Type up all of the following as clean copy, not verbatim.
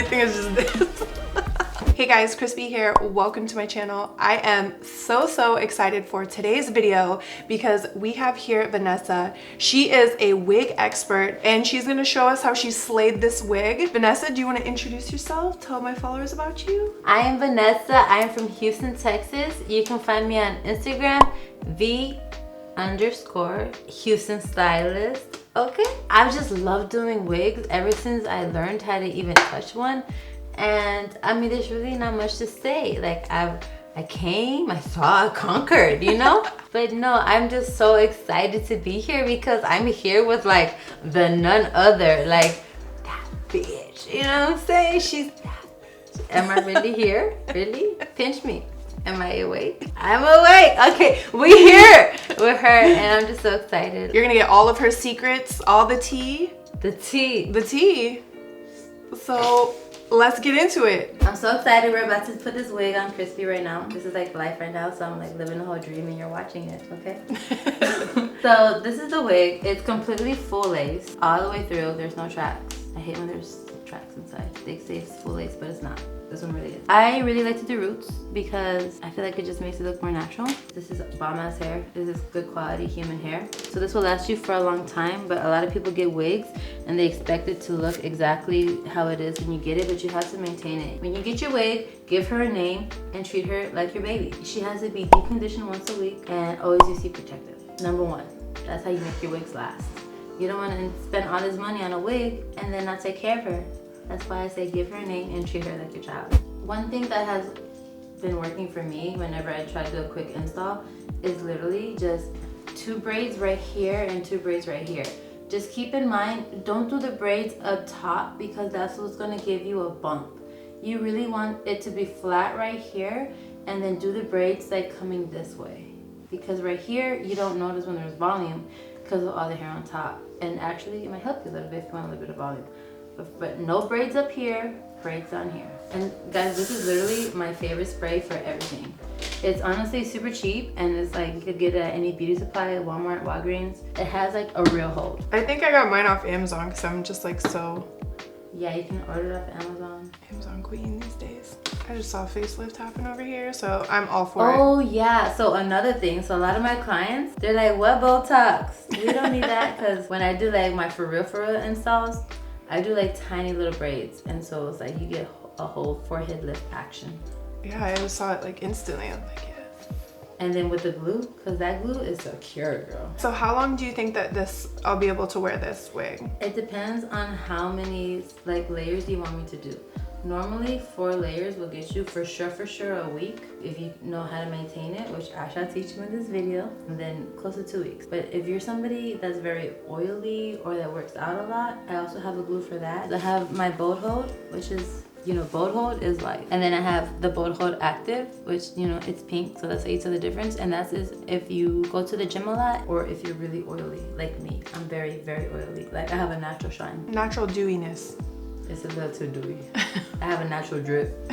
Everything is just this. Hey guys, Crispy here. Welcome to my channel. I am so excited for today's video because we have here Vanessa. She is a wig expert and she's gonna show us how she slayed this wig. Vanessa, do you want to introduce yourself? Tell my followers about you. I am Vanessa. I am from Houston, Texas. You can find me on Instagram, V_Houston Stylist. Okay. I've just loved doing wigs ever since I learned how to even touch one. And I mean, there's really not much to say. Like I came, I saw, I conquered, you know? But no, I'm just so excited to be here because I'm here with like the none other, like that bitch. You know what I'm saying? She's that bitch. Am I really here? Really? Pinch me. Am I awake? I'm awake. Okay, we here with her and I'm just so excited. You're gonna get all of her secrets, all the tea. The tea. The tea. So let's get into it. I'm so excited. We're about to put this wig on Crispy right now. This is like life right now, so I'm like living the whole dream and you're watching it, okay? So this is the wig. It's completely full lace all the way through. There's no tracks. I hate when there's tracks inside. They say it's full lace, but it's not. This one really is. I really like to do roots because I feel like it just makes it look more natural. This is bomb ass hair. This is good quality human hair. So this will last you for a long time, but a lot of people get wigs and they expect it to look exactly how it is when you get it, but you have to maintain it. When you get your wig, give her a name and treat her like your baby. She has to be deep conditioned once a week and always UC protected. Number one, that's how you make your wigs last. You don't want to spend all this money on a wig and then not take care of her. That's why I say give her a name and treat her like your child. One thing that has been working for me whenever I try to do a quick install is literally just 2 braids right here and 2 braids right here. Just keep in mind, don't do the braids up top because that's what's gonna give you a bump. You really want it to be flat right here and then do the braids like coming this way. Because right here, you don't notice when there's volume because of all the hair on top. And actually, it might help you a little bit if you want a little bit of volume. But no braids up here, braids down here. And guys, this is literally my favorite spray for everything. It's honestly super cheap and it's like you could get it at any beauty supply, Walmart, Walgreens. It has like a real hold. I think I got mine off Amazon because I'm just like so... Yeah, you can order it off Amazon. Amazon queen these days. I just saw a facelift happen over here, so I'm all for it. Oh yeah, so another thing. So a lot of my clients, they're like, what Botox? We don't need that because when I do like my for real installs, I do like tiny little braids, and so it's like you get a whole forehead lift action. Yeah, I just saw it like instantly. I'm like, yeah. And then with the glue, because that glue is secure, girl. So how long do you think that I'll be able to wear this wig? It depends on how many like layers you want me to do. Normally 4 layers will get you for sure a week if you know how to maintain it, which I shall teach you in this video, and then close to 2 weeks. But if you're somebody that's very oily or that works out a lot, I also have a glue for that. I have my Bold Hold, which is, you know, Bold Hold is light. And then I have the Bold Hold Active, which, you know, it's pink, so that's how you tell the difference. And that's if you go to the gym a lot or if you're really oily, like me. I'm very oily. Like I have a natural shine. Natural dewiness. It's a little too dewy. I have a natural drip.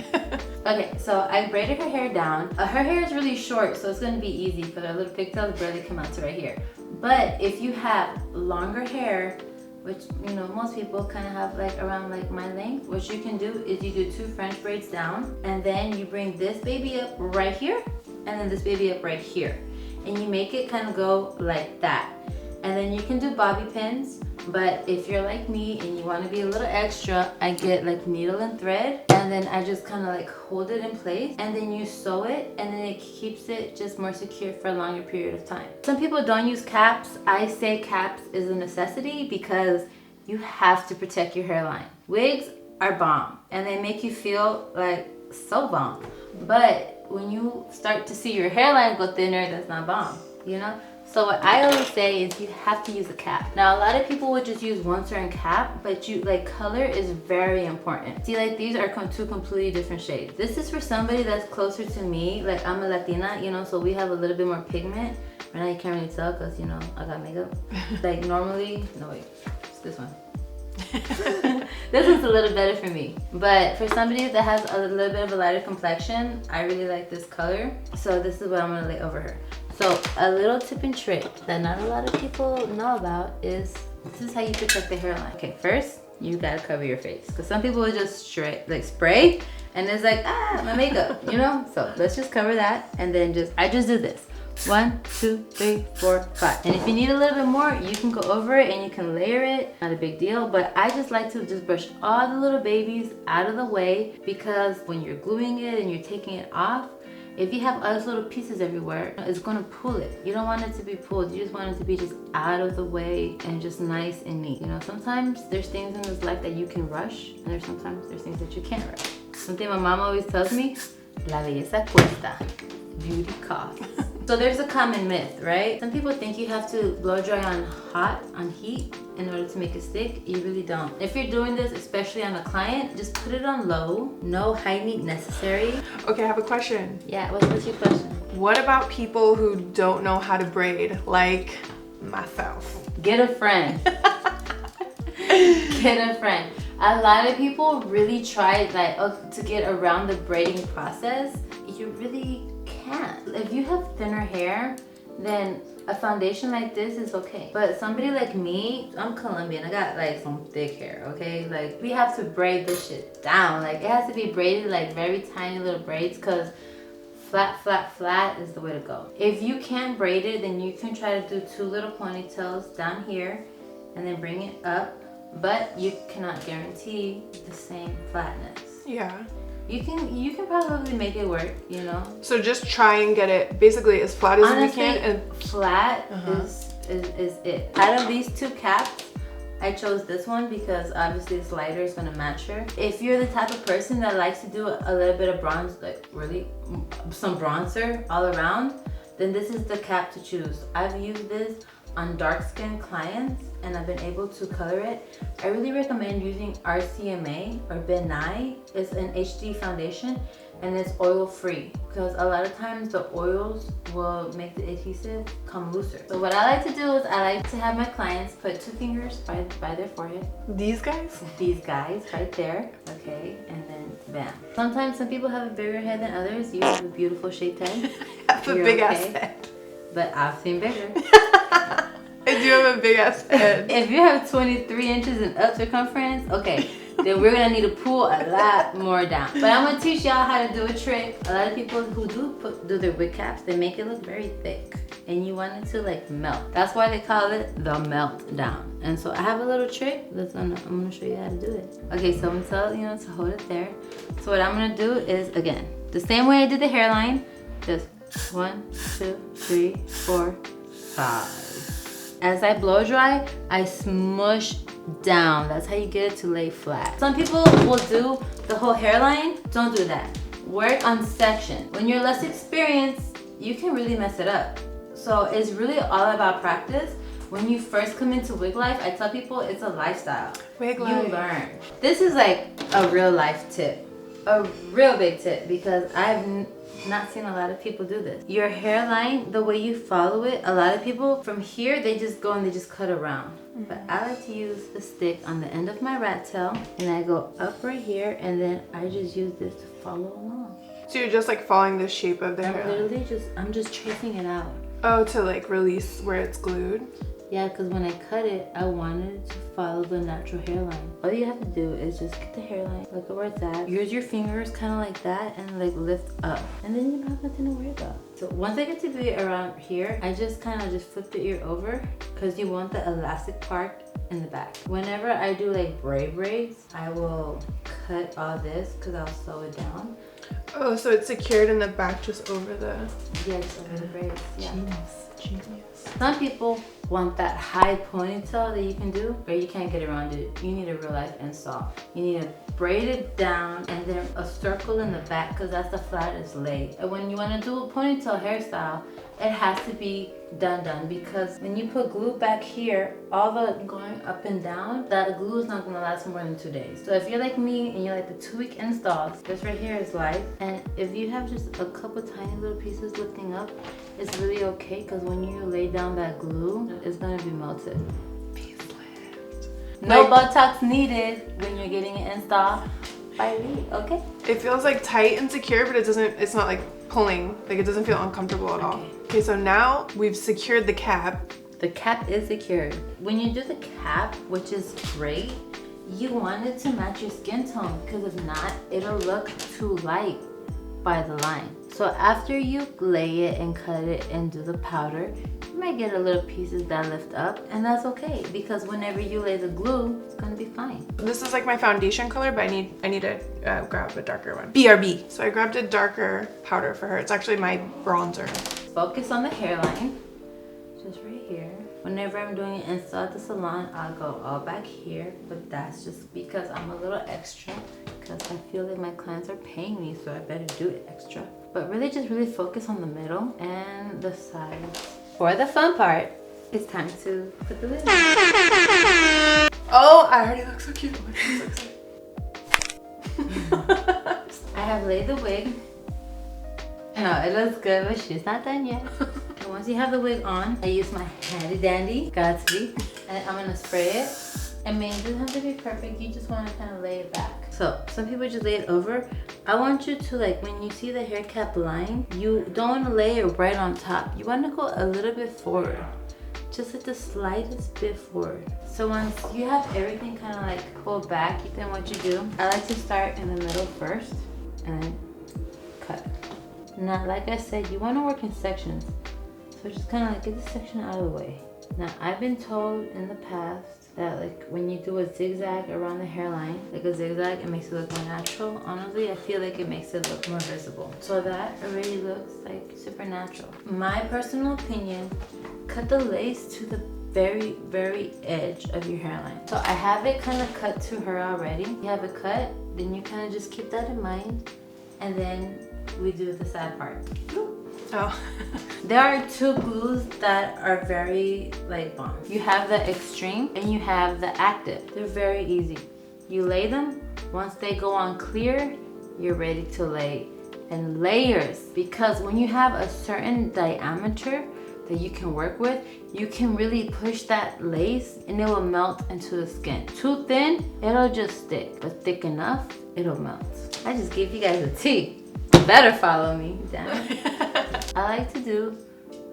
Okay, so I braided her hair down. Her hair is really short, so it's gonna be easy because her little pigtails barely come out to right here. But if you have longer hair, which, you know, most people kind of have like around like my length, what you can do is you do 2 French braids down, and then you bring this baby up right here, and then this baby up right here. And you make it kind of go like that. And then you can do bobby pins. But if you're like me and you want to be a little extra, I get like needle and thread, and then I just kind of like hold it in place, and then you sew it, and then it keeps it just more secure for a longer period of time. Some people don't use caps. I say caps is a necessity because you have to protect your hairline. Wigs are bomb and they make you feel like so bomb. But when you start to see your hairline go thinner, that's not bomb, you know? So what I always say is you have to use a cap. Now a lot of people would just use one certain cap, but you like color is very important. See, like these are 2 completely different shades. This is for somebody that's closer to me. Like I'm a Latina, you know, so we have a little bit more pigment. Right now you can't really tell because, you know, I got makeup. Like normally, no wait, it's this one. This one's a little better for me. But for somebody that has a little bit of a lighter complexion, I really like this color. So this is what I'm gonna lay over her. So a little tip and trick that not a lot of people know about is this is how you protect the hairline. Okay, first you gotta cover your face. Because some people will just spray and it's like, ah, my makeup, you know? So let's just cover that and then I just do this. 1, 2, 3, 4, 5. And if you need a little bit more, you can go over it and you can layer it. Not a big deal, but I just like to just brush all the little babies out of the way, because when you're gluing it and you're taking it off, if you have other little pieces everywhere, it's gonna pull it. You don't want it to be pulled. You just want it to be just out of the way and just nice and neat. You know, sometimes there's things in this life that you can rush, and sometimes there's things that you can't rush. Something my mom always tells me, la belleza cuesta, beauty costs. So there's a common myth, right? Some people think you have to blow dry on heat in order to make it stick. You really don't. If you're doing this, especially on a client, just put it on low. No high heat necessary. Okay, I have a question. Yeah, what's your question? What about people who don't know how to braid, like myself? Get a friend. Get a friend. A lot of people really try to get around the braiding process. You really can't. If you have thinner hair, then a foundation like this is okay. But somebody like me, I'm Colombian, I got like some thick hair, okay? Like, we have to braid this shit down. Like, it has to be braided like very tiny little braids, because flat, flat, flat is the way to go. If you can't braid it, then you can try to do 2 little ponytails down here and then bring it up, but you cannot guarantee the same flatness. Yeah. You can probably make it work, you know? So just try and get it basically as flat as Honestly, you can. And flat is it. Out of these 2 caps, I chose this one because obviously this lighter is gonna match her. If you're the type of person that likes to do a little bit of bronze, like really some bronzer all around, then this is the cap to choose. I've used this on dark skinned clients and I've been able to color it. I really recommend using RCMA or Ben Nye. It's an HD foundation and it's oil free, because a lot of times the oils will make the adhesive come looser. So what I like to do is I like to have my clients put 2 fingers by their forehead. These guys? These guys right there, okay, and then bam. Sometimes some people have a bigger head than others. You have a beautiful shaped head. I have a big ass head. But I've seen bigger. I do have a big ass head. If you have 23 inches in up circumference, okay, then we're gonna need to pull a lot more down. But I'm gonna teach y'all how to do a trick. A lot of people who do their wig caps, they make it look very thick, and you want it to like melt. That's why they call it the melt down. And so I have a little trick. I'm gonna show you how to do it. Okay, so I'm gonna tell you to hold it there. So what I'm gonna do is, again, the same way I did the hairline, just 1, 2, 3, 4, 5. As I blow dry, I smush down. That's how you get it to lay flat. Some people will do the whole hairline. Don't do that. Work on section. When you're less experienced, you can really mess it up. So it's really all about practice. When you first come into wig life, I tell people it's a lifestyle. Wig life. You learn. This is like a real life tip. A real big tip, because I've not seen a lot of people do this. Your hairline, the way you follow it, a lot of people from here, they just go and they just cut around. But I like to use the stick on the end of my rat tail, and I go up right here, and then I just use this to follow along. So you're just like following the shape of the hair? I'm just tracing it out. Oh, to like release where it's glued? Yeah, because when I cut it, I wanted to follow the natural hairline. All you have to do is just get the hairline, look at where it's at. Use your fingers kind of like that and like lift up. And then you don't have nothing to worry about. So once I get to be around here, I just kind of just flip the ear over, because you want the elastic part in the back. Whenever I do like braids, I will cut all this because I'll sew it down. Oh, so it's secured in the back just over the... Yes, over the braids. Yeah. Genius. Some people want that high ponytail that you can do, but you can't get around it. You need a real life install. You need to braid it down and then a circle in the back, because that's the flattest lay. And when you want to do a ponytail hairstyle, it has to be done, because when you put glue back here, all the going up and down, that glue is not going to last more than 2 days. So if you're like me and you like the 2-week installs, this right here is light. And if you have just a couple tiny little pieces lifting up, it's really okay, because when you lay down that glue, it's going to be melted. No Botox needed when you're getting an install by me, okay? It feels like tight and secure, but it's not like pulling. Like, it doesn't feel uncomfortable at all. Okay, so now we've secured the cap. The cap is secured. When you do the cap, which is great, you want it to match your skin tone, because if not, it'll look too light by the line. So after you lay it and cut it and do the powder, you might get a little pieces that lift up, and that's okay, because whenever you lay the glue, it's gonna be fine. This is like my foundation color, but I need to grab a darker one. BRB. So I grabbed a darker powder for her. It's actually my bronzer. Focus on the hairline, just right here. Whenever I'm doing an install at the salon, I'll go all back here, but that's just because I'm a little extra, because I feel like my clients are paying me, so I better do it extra. But really just really focus on the middle and the sides. For the fun part, it's time to put the lid on. Oh, I already look so cute. I'm so excited. I have laid the wig. No, it looks good, but she's not done yet. And once you have the wig on, I use my handy dandy Gatsby, and I'm gonna spray it. I mean, it doesn't have to be perfect. You just want to kind of lay it back. So some people just lay it over. I want you to, like, when you see the hair cap line, you don't want to lay it right on top. You want to go a little bit forward, just like the slightest bit forward. So once you have everything kind of like pulled back, then what you do, I like to start in the middle first and then cut. Now, like I said, you want to work in sections. So just kind of like get this section out of the way. Now, I've been told in the past that like when you do a zigzag around the hairline, like a zigzag, it makes it look more natural. Honestly, I feel like it makes it look more visible. So that already looks like super natural. My personal opinion, cut the lace to the very, very edge of your hairline. So I have it kind of cut to her already. You have it cut, then you kind of just keep that in mind, and then we do the side part. Oh. There are two glues that are very like bomb. You have the extreme and you have the active. They're very easy. You lay them, once they go on clear, you're ready to lay in layers. Because when you have a certain diameter that you can work with, you can really push that lace and it will melt into the skin. Too thin, it'll just stick, but thick enough, it'll melt. I just gave you guys a tea. You better follow me, damn it. I like to do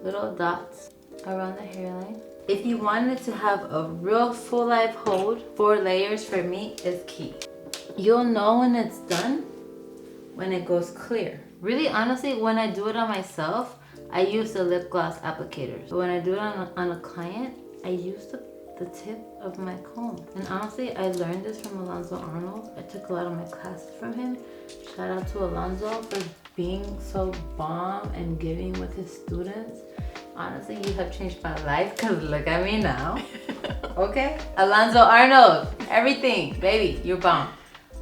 little dots around the hairline. If you wanted to have a real full life hold, 4 layers for me is key. You'll know when it's done when it goes clear. Really, honestly, when I do it on myself, I use the lip gloss applicator. But when I do it on a client, I use the tip of my comb. And honestly, I learned this from Alonzo Arnold. I took a lot of my classes from him. Shout out to Alonzo for being so bomb and giving with his students. Honestly, you have changed my life, because look at me now. Okay? Alonzo Arnold, everything. Baby, you're bomb.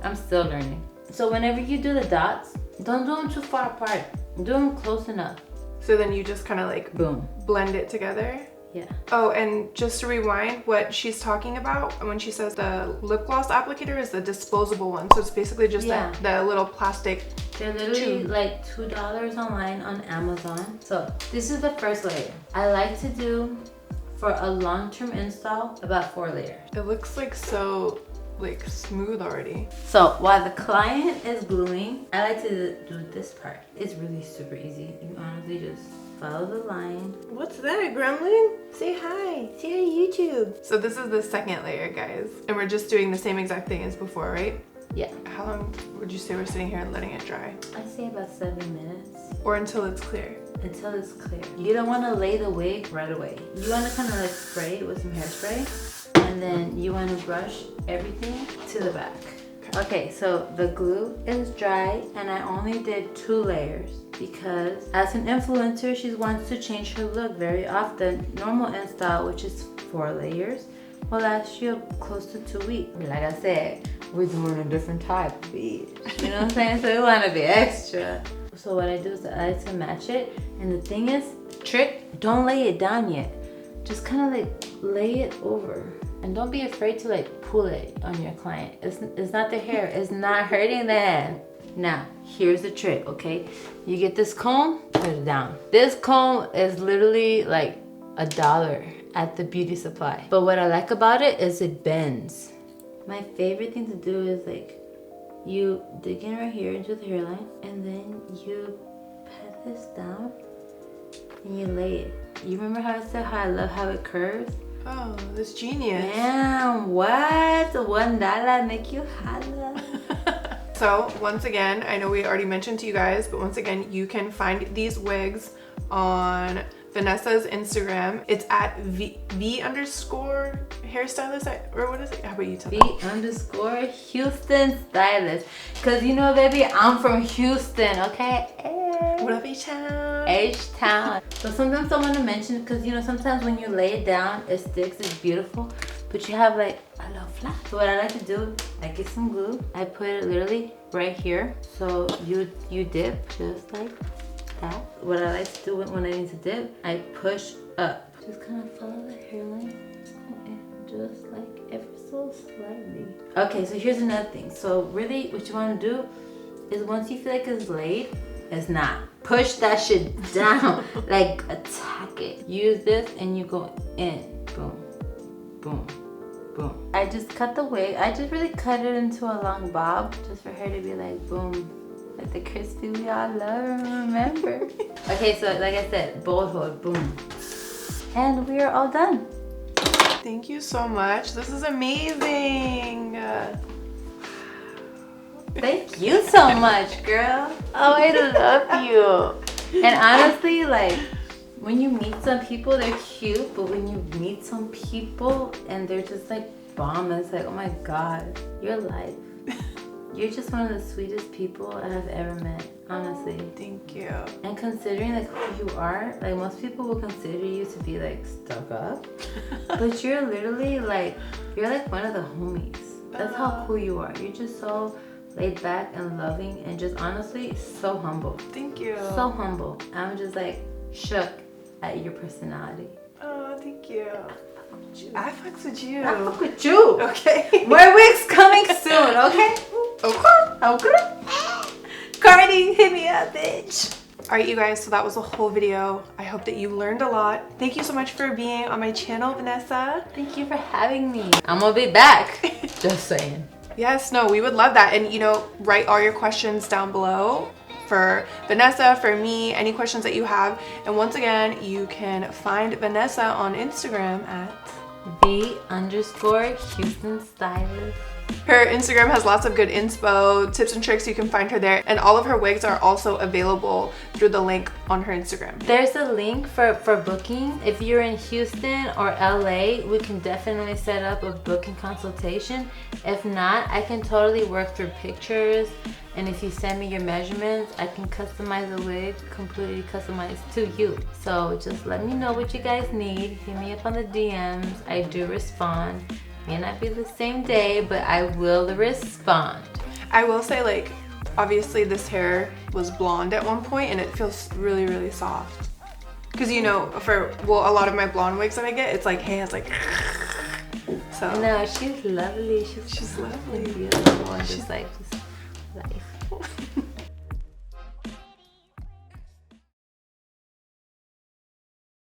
I'm still learning. So whenever you do the dots, don't do them too far apart. Do them close enough. So then you just kind of like boom, blend it together? Yeah. Oh, and just to rewind, what she's talking about when she says the lip gloss applicator is the disposable one. So it's basically just the little plastic. They're literally like $2 online on Amazon. So this is the first layer. I like to do, for a long-term install, about 4 layers. It looks like so like smooth already. So while the client is gluing, I like to do this part. It's really super easy. You honestly just follow the line. What's that, Gremlin? Say hi. Say hi to YouTube. So this is the second layer, guys. And we're just doing the same exact thing as before, right? Yeah. How long would you say we're sitting here and letting it dry? I'd say about 7 minutes. Or until it's clear? Until it's clear. You don't want to lay the wig right away. You want to kind of like spray it with some hairspray. And then you want to brush everything to the back. Okay, so the glue is dry and I only did 2 layers because as an influencer, she wants to change her look very often. Normal install, which is 4 layers, will last you close to 2 weeks. Like I said, we're doing a different type of bitch. You know what I'm saying? So we want to be extra. So what I do is I like to match it. And the thing is, trick, don't lay it down yet. Just kind of like lay it over. And don't be afraid to like pull it on your client. It's not their hair. It's not hurting them. Now, here's the trick, okay? You get this comb, put it down. This comb is literally like $1 at the beauty supply. But what I like about it is it bends. My favorite thing to do is like, you dig in right here into the hairline and then you pat this down and you lay it. You remember how I said how I love how it curves? Oh, that's genius. Damn, what? $1 make you holla. So once again, I know we already mentioned to you guys, but once again, you can find these wigs on Vanessa's Instagram. It's at V underscore hairstylist, or what is it? How about you tell V underscore Houston stylist. Cause you know, baby, I'm from Houston, okay? What up, H-Town? H-Town. So sometimes I want to mention, because you know, sometimes when you lay it down, it sticks, it's beautiful, but you have like a little flap. So what I like to do, I get some glue, I put it literally right here. So you dip just like that. What I like to do when I need to dip, I push up. Just kind of follow the hairline, just like ever so slightly. Okay, so here's another thing. So really what you want to do is once you feel like it's laid, it's not. Push that shit down, like attack it. Use this and you go in, boom, boom, boom. I just cut the wig. I just really cut it into a long bob just for her to be like boom, like the crispy we all love and remember. Okay, so like I said, bowl hold, boom. And we are all done. Thank you so much. This is amazing. Thank you so much, girl. Oh, I love you. And honestly, like, when you meet some people, they're cute, but when you meet some people and they're just like bomb, it's like, oh my God, you're life. You're just one of the sweetest people I have ever met, honestly. Thank you. And considering like who you are, like most people will consider you to be like stuck up, but you're literally like, you're like one of the homies. That's how cool you are. You're just so laid back and loving and just honestly so humble. Thank you. So humble. I'm just like shook at your personality. Oh, thank you. I fucks with you. I fuck with you. Okay. More wigs coming soon, okay? Okay. Cardi, hit me up, bitch. All right, you guys, so that was the whole video. I hope that you learned a lot. Thank you so much for being on my channel, Vanessa. Thank you for having me. I'm gonna be back. Just saying. Yes, no, we would love that. And you know, write all your questions down below for Vanessa, for me, any questions that you have. And once again, you can find Vanessa on Instagram at V underscore Houston stylist. Her Instagram has lots of good inspo, tips and tricks. You can find her there. And all of her wigs are also available through the link on her Instagram. There's a link for booking. If you're in Houston or LA, we can definitely set up a booking consultation. If not, I can totally work through pictures. And if you send me your measurements, I can customize the wig, completely customized to you. So just let me know what you guys need. Hit me up on the DMs. I do respond. May not be the same day, but I will respond. I will say, like, obviously this hair was blonde at one point and it feels really, really soft. Because, you know, for, well, a lot of my blonde wigs that I get, it's like hands, like, so. No, she's lovely. She's lovely. Beautiful. And just like, life.